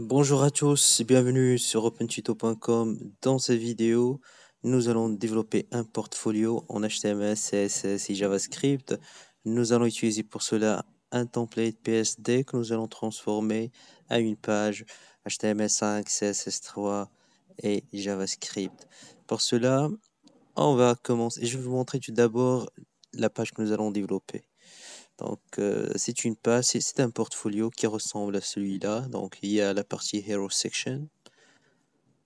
Bonjour à tous, bienvenue sur opentuto.com. Dans cette vidéo, nous allons développer un portfolio en HTML, CSS et JavaScript. Nous allons utiliser pour cela un template PSD que nous allons transformer à une page HTML5, CSS3 et JavaScript. Pour cela, on va commencer. Je vais vous montrer tout d'abord la page que nous allons développer. Donc, c'est une page, c'est un portfolio qui ressemble à celui-là. Donc, il y a la partie Hero Section,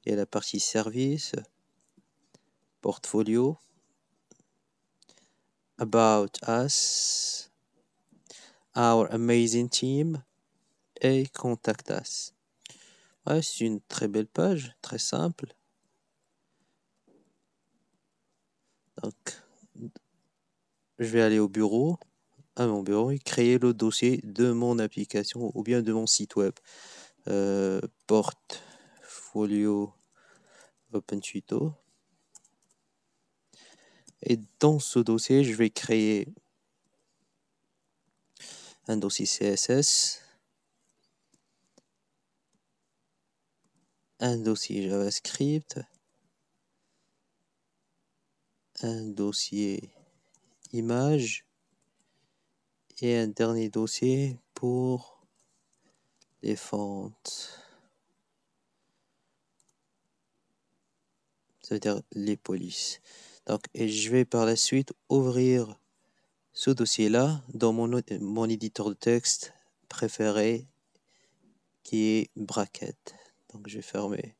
il y a la partie Service, Portfolio, About Us, Our Amazing Team et Contact Us. Ouais, c'est une très belle page, très simple. Donc, je vais aller au bureau, à mon bureau, et créer le dossier de mon application ou bien de mon site web. Portfolio OpenTuto. Et dans ce dossier, je vais créer un dossier CSS, un dossier JavaScript, un dossier image et un dernier dossier pour les fontes, ça veut dire les polices. Donc, et je vais par la suite ouvrir ce dossier-là dans mon éditeur de texte préféré qui est Bracket. Donc, je vais fermer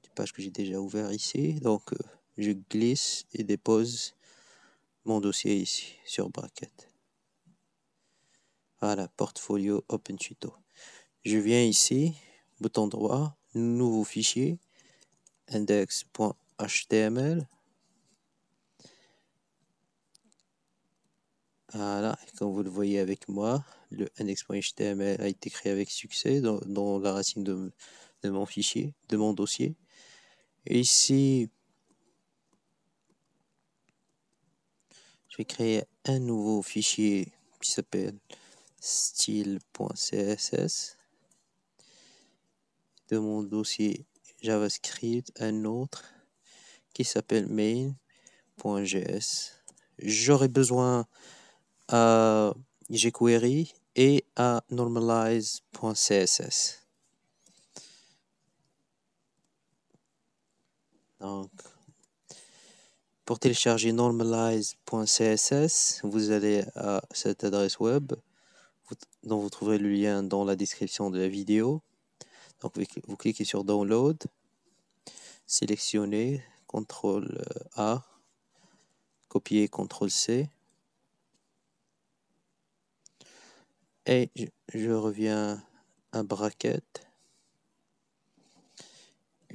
une page que j'ai déjà ouvert ici. Donc, je glisse et dépose mon dossier ici sur Bracket. Voilà, portfolio OpenTuto. Je viens ici, bouton droit, nouveau fichier, index.html. Voilà, comme vous le voyez avec moi, le index.html a été créé avec succès dans la racine de mon fichier, de mon dossier. Et ici, je vais créer un nouveau fichier qui s'appelle style.css. De mon dossier JavaScript, un autre qui s'appelle main.js. J'aurai besoin à jQuery et à normalize.css. Donc, pour télécharger normalize.css, vous allez à cette adresse web dont vous trouverez le lien dans la description de la vidéo. Donc, vous cliquez sur Download, sélectionnez, CTRL A, copier, CTRL C. Et je reviens à Bracket.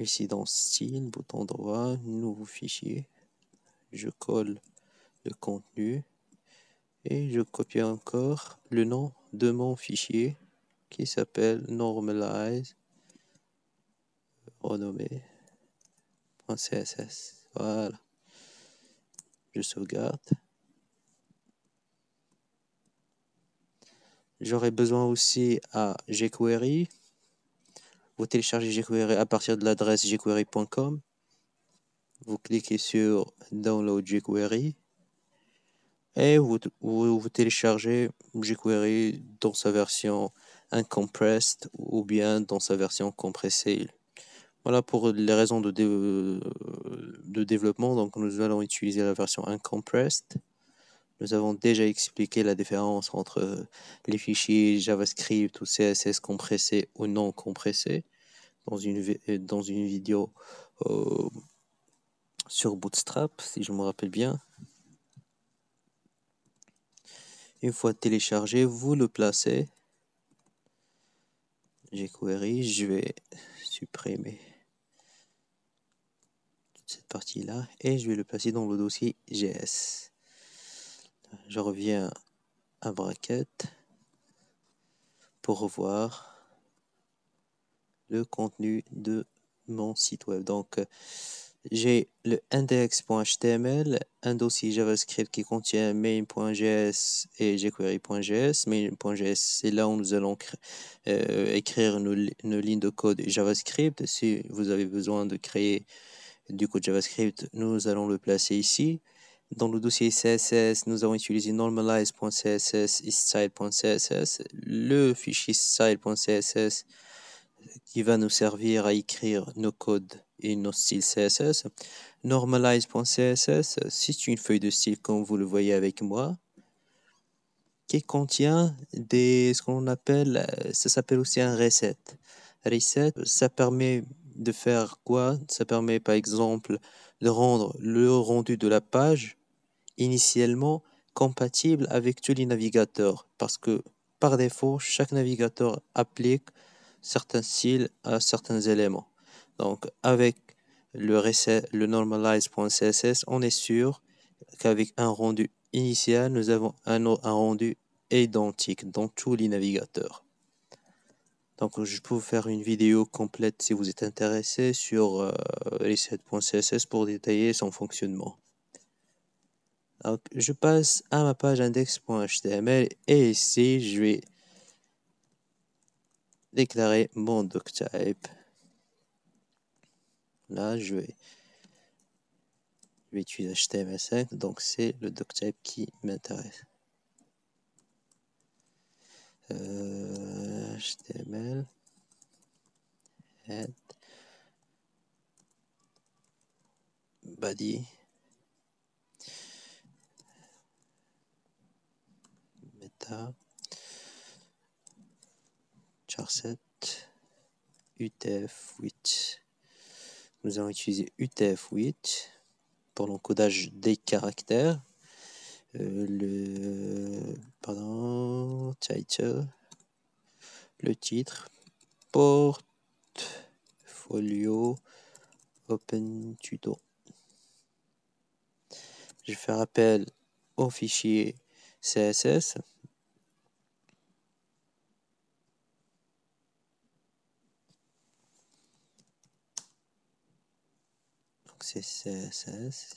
Ici dans Style, bouton droit, nouveau fichier. Je colle le contenu et je copie encore le nom de mon fichier qui s'appelle normalize renommé.css. Voilà. Je sauvegarde. J'aurai besoin aussi à jQuery. Vous téléchargez jQuery à partir de l'adresse jQuery.com. Vous cliquez sur Download jQuery. Et vous téléchargez jQuery dans sa version uncompressed ou bien dans sa version compressée. Voilà pour les raisons de développement. Donc nous allons utiliser la version uncompressed. Nous avons déjà expliqué la différence entre les fichiers JavaScript ou CSS compressés ou non compressés dans une vidéo sur Bootstrap, si je me rappelle bien. Une fois téléchargé, vous le placez. jQuery, je vais supprimer toute cette partie-là et je vais le placer dans le dossier JS. Je reviens à Bracket pour revoir le contenu de mon site web. Donc, J'ai le index.html, un dossier JavaScript qui contient main.js et jQuery.js. Main.js, c'est là où nous allons écrire nos lignes de code JavaScript. Si vous avez besoin de créer du code JavaScript, nous allons le placer ici. Dans le dossier CSS, nous avons utilisé normalize.css et style.css. Le fichier style.css qui va nous servir à écrire nos codes et nos styles CSS. Normalize.css, c'est une feuille de style comme vous le voyez avec moi, qui contient ce qu'on appelle, ça s'appelle aussi un reset. Reset, ça permet de faire quoi? Ça permet par exemple de rendre le rendu de la page initialement compatible avec tous les navigateurs, parce que par défaut, chaque navigateur applique certains styles à certains éléments. Donc, avec le normalize.css, on est sûr qu'avec un rendu initial, nous avons un rendu identique dans tous les navigateurs. Donc, je peux vous faire une vidéo complète si vous êtes intéressé sur reset.css pour détailler son fonctionnement. Donc, je passe à ma page index.html et ici, je vais déclarer mon doctype. Là, je vais utiliser HTML5, donc c'est le doctype qui m'intéresse. HTML, head, body, meta, charset, UTF-8. Nous allons utiliser UTF-8 pour l'encodage des caractères. Title, le titre, portfolio, open tuto. Je vais faire appel au fichier CSS. Donc c'est CSS,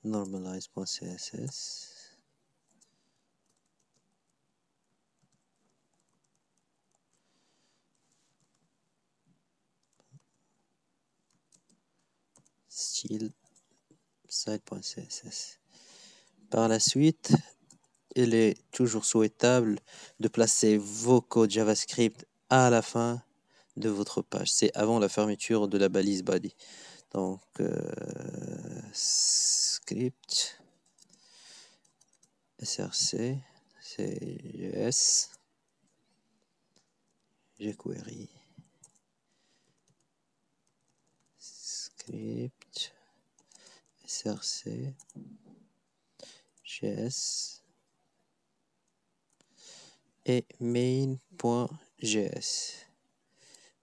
normalize.css. Style site.css. Par la suite, il est toujours souhaitable de placer vos codes JavaScript à la fin de votre page. C'est avant la fermeture de la balise body. Donc, script, src, css, jQuery, script, src, js et main.js.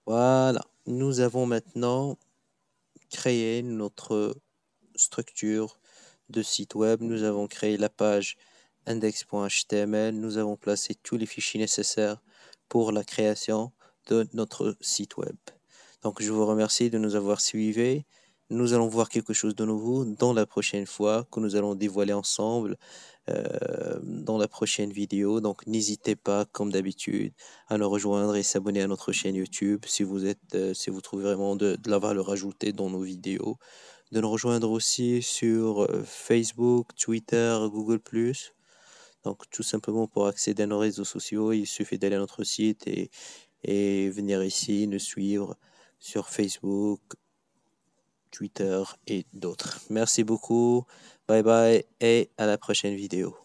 Voilà, nous avons maintenant créé notre structure de site web. Nous avons créé la page index.html. Nous avons placé tous les fichiers nécessaires pour la création de notre site web. Donc, je vous remercie de nous avoir suivis. Nous allons voir quelque chose de nouveau dans la prochaine fois que nous allons dévoiler ensemble dans la prochaine vidéo. Donc, n'hésitez pas, comme d'habitude, à nous rejoindre et s'abonner à notre chaîne YouTube si si vous trouvez vraiment de la valeur ajoutée dans nos vidéos. De nous rejoindre aussi sur Facebook, Twitter, Google+. Donc, tout simplement pour accéder à nos réseaux sociaux, il suffit d'aller à notre site et venir ici, nous suivre sur Facebook, Twitter et d'autres. Merci beaucoup. Bye bye et à la prochaine vidéo.